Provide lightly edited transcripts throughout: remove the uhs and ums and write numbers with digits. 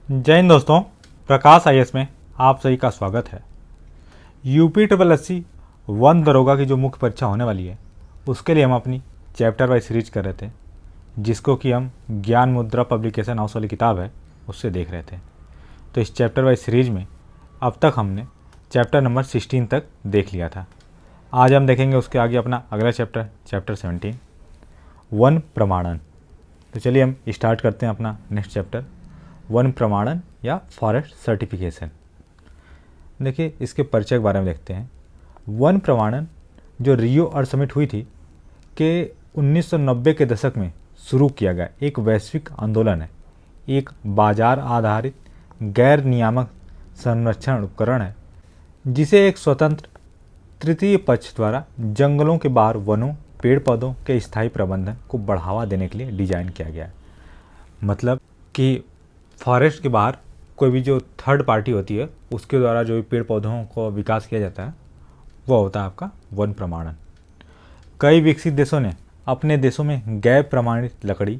जय हिंद दोस्तों, प्रकाश आईएएस में आप सभी का स्वागत है। यूपी ट्रिपल एससी वन दरोगा की जो मुख्य परीक्षा होने वाली है उसके लिए हम अपनी चैप्टर वाइज सीरीज कर रहे थे, जिसको कि हम ज्ञान मुद्रा पब्लिकेशन हाउस वाली किताब है उससे देख रहे थे। तो इस चैप्टर वाइज सीरीज में अब तक हमने चैप्टर नंबर 16 तक देख लिया था। आज हम देखेंगे उसके आगे अपना अगला चैप्टर 17 वन प्रमाणन। तो चलिए हम स्टार्ट करते हैं अपना नेक्स्ट चैप्टर, वन प्रमाणन या फॉरेस्ट सर्टिफिकेशन। देखिए, इसके परिचय के बारे में देखते हैं। वन प्रमाणन जो रियो अर्थ समिट हुई थी कि 1990 के दशक में शुरू किया गया एक वैश्विक आंदोलन है। एक बाजार आधारित गैर नियामक संरक्षण उपकरण है जिसे एक स्वतंत्र तृतीय पक्ष द्वारा जंगलों के बाहर वनों पेड़ पौधों के स्थायी प्रबंधन को बढ़ावा देने के लिए डिजाइन किया गया है। मतलब कि फॉरेस्ट के बाहर कोई भी जो थर्ड पार्टी होती है उसके द्वारा जो भी पेड़ पौधों को विकास किया जाता है वो होता है आपका वन प्रमाणन। कई विकसित देशों ने अपने देशों में गैर प्रमाणित लकड़ी,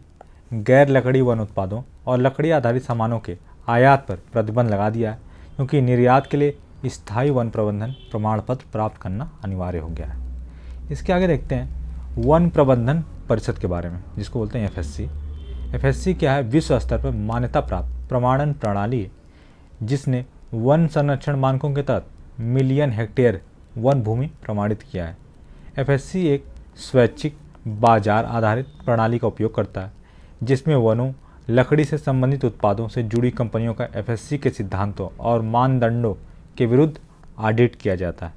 गैर लकड़ी वन उत्पादों और लकड़ी आधारित सामानों के आयात पर प्रतिबंध लगा दिया है, क्योंकि निर्यात के लिए स्थायी वन प्रबंधन प्रमाण पत्र प्राप्त करना अनिवार्य हो गया है। इसके आगे देखते हैं वन प्रबंधन परिषद के बारे में, जिसको बोलते हैं एफएससी। एफएससी क्या है? विश्व स्तर पर मान्यता प्राप्त प्रमाणन प्रणाली है जिसने वन संरक्षण मानकों के तहत मिलियन हेक्टेयर वन भूमि प्रमाणित किया है। एफएससी एक स्वैच्छिक बाजार आधारित प्रणाली का उपयोग करता है जिसमें वनों, लकड़ी से संबंधित उत्पादों से जुड़ी कंपनियों का एफएससी के सिद्धांतों और मानदंडों के विरुद्ध ऑडिट किया जाता है।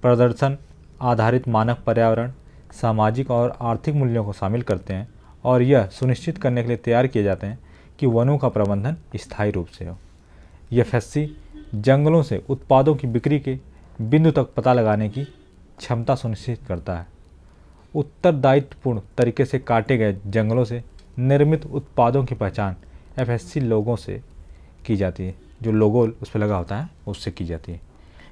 प्रदर्शन आधारित मानक पर्यावरण, सामाजिक और आर्थिक मूल्यों को शामिल करते हैं और यह सुनिश्चित करने के लिए तैयार किए जाते हैं कि वनों का प्रबंधन स्थायी रूप से हो। यह एफएससी जंगलों से उत्पादों की बिक्री के बिंदु तक पता लगाने की क्षमता सुनिश्चित करता है। उत्तरदायित्वपूर्ण तरीके से काटे गए जंगलों से निर्मित उत्पादों की पहचान एफएससी लोगों से की जाती है, जो लोगो उस पर लगा होता है उससे की जाती है,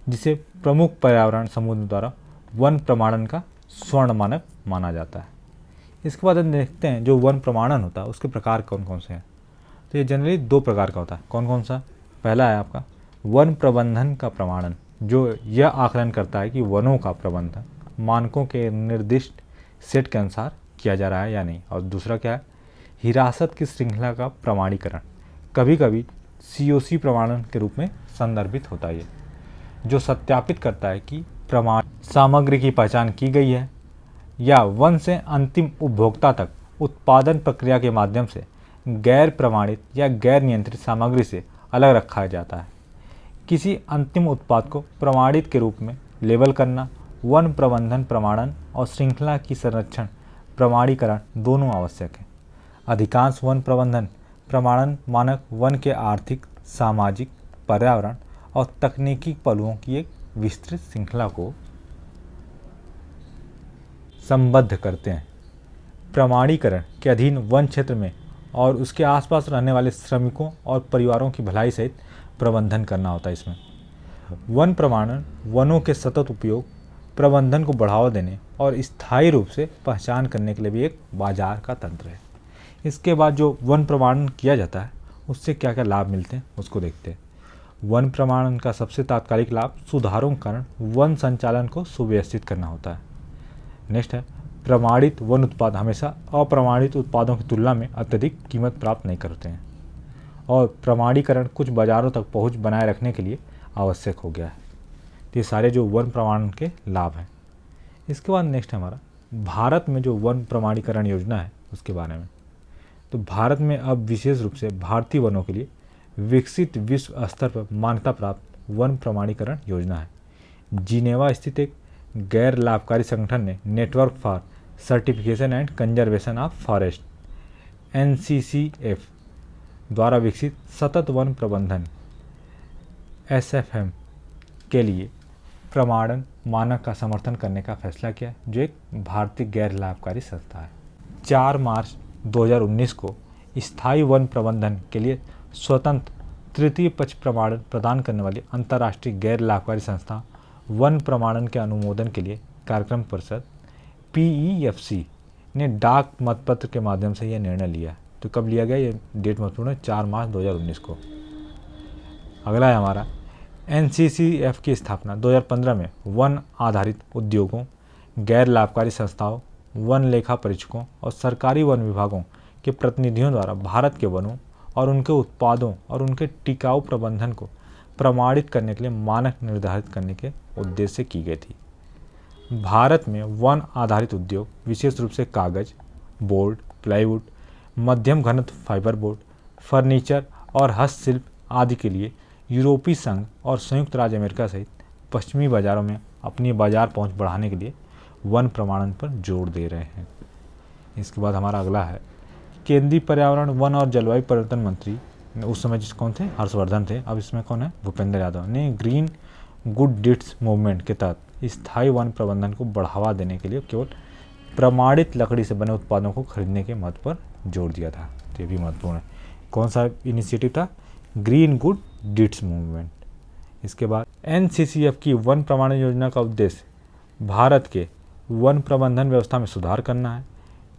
जिसे प्रमुख पर्यावरण समूह द्वारा वन प्रमाणन का स्वर्ण मानक माना जाता है। इसके बाद हम देखते हैं जो वन प्रमाणन होता है उसके प्रकार कौन कौन से हैं। तो ये जनरली दो प्रकार का होता है। कौन कौन सा? पहला है आपका वन प्रबंधन का प्रमाणन, जो यह आकलन करता है कि वनों का प्रबंधन मानकों के निर्दिष्ट सेट के अनुसार किया जा रहा है या नहीं। और दूसरा क्या है? हिरासत की श्रृंखला का प्रमाणीकरण, कभी कभी सीओसी प्रमाणन के रूप में संदर्भित होता है, जो सत्यापित करता है कि प्रमाण सामग्री की पहचान की गई है या वन से अंतिम उपभोक्ता तक उत्पादन प्रक्रिया के माध्यम से गैर प्रमाणित या गैर नियंत्रित सामग्री से अलग रखा जाता है। किसी अंतिम उत्पाद को प्रमाणित के रूप में लेबल करना वन प्रबंधन प्रमाणन और श्रृंखला की संरक्षण प्रमाणीकरण दोनों आवश्यक है। अधिकांश वन प्रबंधन प्रमाणन मानक वन के आर्थिक, सामाजिक, पर्यावरण और तकनीकी पहलुओं की एक विस्तृत श्रृंखला को संबद्ध करते हैं। प्रमाणीकरण के अधीन वन क्षेत्र में और उसके आसपास रहने वाले श्रमिकों और परिवारों की भलाई सहित प्रबंधन करना होता है। इसमें वन प्रमाणन वनों के सतत उपयोग, प्रबंधन को बढ़ावा देने और स्थायी रूप से पहचान करने के लिए भी एक बाजार का तंत्र है। इसके बाद जो वन प्रमाणन किया जाता है उससे क्या क्या लाभ मिलते हैं उसको देखते हैं। वन प्रमाणन का सबसे तात्कालिक लाभ सुधारों के कारण वन संचालन को सुव्यवस्थित करना होता है। नेक्स्ट है प्रमाणित वन उत्पाद हमेशा अप्रमाणित उत्पादों की तुलना में अत्यधिक कीमत प्राप्त नहीं करते हैं और प्रमाणीकरण कुछ बाजारों तक पहुंच बनाए रखने के लिए आवश्यक हो गया है। तो ये सारे जो वन प्रमाणन के लाभ हैं। इसके बाद नेक्स्ट है हमारा भारत में जो वन प्रमाणीकरण योजना है उसके बारे में। तो भारत में अब विशेष रूप से भारतीय वनों के लिए विकसित विश्व स्तर पर मान्यता प्राप्त वन प्रमाणीकरण योजना है। जिनेवा स्थित एक गैर लाभकारी संगठन ने network for certification and conservation of forest NCCF द्वारा विकसित सतत वन प्रबंधन SFM के लिए प्रमाणन मानक का समर्थन करने का फैसला किया, जो एक भारतीय गैर लाभकारी संस्था है। 4 मार्च 2019 को स्थायी वन प्रबंधन के लिए स्वतंत्र तृतीय पक्ष प्रमाणन प्रदान करने वाली अंतर्राष्ट्रीय गैर लाभकारी संस्था वन प्रमाणन के अनुमोदन के लिए कार्यक्रम परिषद PEFC ने डाक मतपत्र के माध्यम से यह निर्णय लिया। तो कब लिया गया? ये डेट महत्वपूर्ण है, 4 मार्च 2019 को। अगला है हमारा NCCF की स्थापना 2015 में वन आधारित उद्योगों, गैर लाभकारी संस्थाओं, वन लेखा परीक्षकों और सरकारी वन विभागों के प्रतिनिधियों द्वारा भारत के वनों और उनके उत्पादों और उनके टिकाऊ प्रबंधन को प्रमाणित करने के लिए मानक निर्धारित करने के उद्देश्य से की गई थी। भारत में वन आधारित उद्योग विशेष रूप से कागज, बोर्ड, प्लाईवुड, मध्यम घनत्व फाइबर बोर्ड, फर्नीचर और हस्तशिल्प आदि के लिए यूरोपीय संघ और संयुक्त राज्य अमेरिका सहित पश्चिमी बाजारों में अपनी बाजार पहुंच बढ़ाने के लिए वन प्रमाणन पर जोर दे रहे हैं। इसके बाद हमारा अगला है केंद्रीय पर्यावरण, वन और जलवायु परिवर्तन मंत्री उस समय जिस कौन थे, हर्षवर्धन थे, अब इसमें कौन है, भूपेंद्र यादव ने ग्रीन गुड डीड्स मूवमेंट के तहत स्थायी वन प्रबंधन को बढ़ावा देने के लिए केवल प्रमाणित लकड़ी से बने उत्पादों को खरीदने के महत्व पर जोर दिया था। तो ये भी महत्वपूर्ण है। कौन सा इनिशिएटिव था, ग्रीन गुड डीड्स मूवमेंट। इसके बाद NCCF की वन प्रमाणन योजना का उद्देश्य भारत के वन प्रबंधन व्यवस्था में सुधार करना है,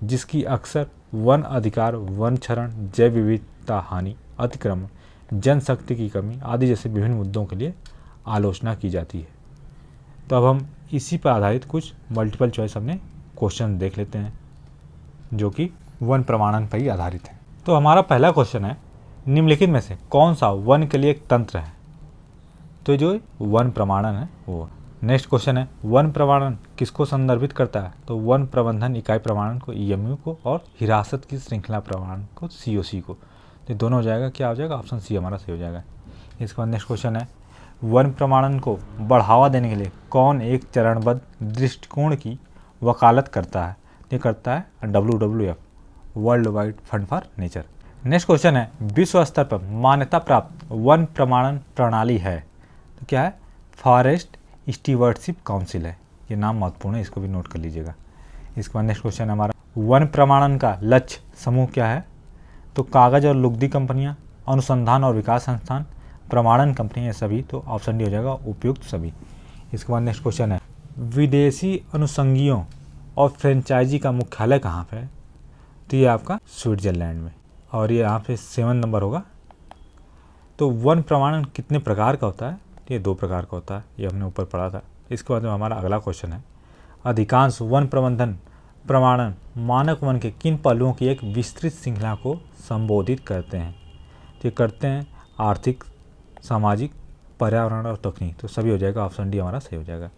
जिसकी अक्सर वन अधिकार, वन क्षरण, जैव विविधता हानि, अतिक्रमण, जनशक्ति की कमी आदि जैसे विभिन्न मुद्दों के लिए आलोचना की जाती है। तो अब हम इसी पर आधारित कुछ मल्टीपल चॉइस अपने क्वेश्चन देख लेते हैं जो कि वन प्रमाणन पर ही आधारित है। तो हमारा पहला क्वेश्चन है, निम्नलिखित में से कौन सा वन के लिए एक तंत्र है? तो जो वन प्रमाणन है वो। नेक्स्ट क्वेश्चन है, वन प्रमाणन किसको संदर्भित करता है? तो वन प्रबंधन इकाई प्रमाणन को, EMU को, और हिरासत की श्रृंखला प्रमाणन को, COC को। तो दोनों हो जाएगा, क्या हो जाएगा, ऑप्शन सी हमारा सही हो जाएगा। इसके बाद नेक्स्ट क्वेश्चन है, वन प्रमाणन को बढ़ावा देने के लिए कौन एक चरणबद्ध दृष्टिकोण की वकालत करता है? ये करता है WWF, world wide fund for nature. Next question है, विश्व स्तर पर मान्यता प्राप्त वन प्रमाणन प्रणाली है? तो क्या है, फॉरेस्ट स्टीवर्डशिप काउंसिल है। ये नाम महत्वपूर्ण है, इसको भी नोट कर लीजिएगा। इसके बाद नेक्स्ट क्वेश्चन है हमारा, वन प्रमाणन का लक्ष्य समूह क्या है? तो कागज और लुगदी कंपनियां, अनुसंधान और विकास संस्थान, प्रमाणन कंपनियां, सभी। तो ऑप्शन डी हो जाएगा, उपयुक्त सभी। इसके बाद नेक्स्ट क्वेश्चन है, विदेशी अनुषंगियों और फ्रेंचाइजी का मुख्यालय कहाँ पे है? तो ये आपका स्विट्जरलैंड में, और ये यहाँ पे 7 नंबर होगा। तो वन प्रमाणन कितने प्रकार का होता है? ये 2 प्रकार का होता है, ये हमने ऊपर पढ़ा था। इसके बाद में हमारा अगला क्वेश्चन है, अधिकांश वन प्रबंधन प्रमाणन मानक वन के किन पहलुओं की एक विस्तृत श्रृंखला को संबोधित करते हैं? तो ये करते हैं आर्थिक, सामाजिक, पर्यावरण और तकनीक। तो सभी हो जाएगा, ऑप्शन डी हमारा सही हो जाएगा।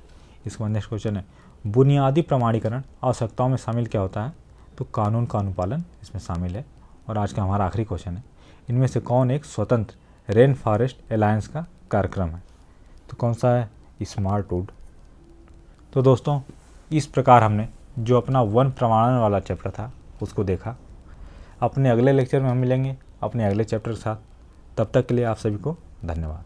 इसके बाद नेक्स्ट क्वेश्चन है, बुनियादी प्रमाणीकरण आवश्यकताओं में शामिल क्या होता है? तो कानून का अनुपालन इसमें शामिल है। और आज का हमारा आखिरी क्वेश्चन है, इनमें से कौन एक स्वतंत्र रेन फॉरेस्ट अलायंस का कार्यक्रम है? तो कौन सा है, स्मार्ट वुड। तो दोस्तों, इस प्रकार हमने जो अपना वन प्रमाणन वाला चैप्टर था उसको देखा। अपने अगले लेक्चर में हम मिलेंगे अपने अगले चैप्टर के साथ। तब तक के लिए आप सभी को धन्यवाद।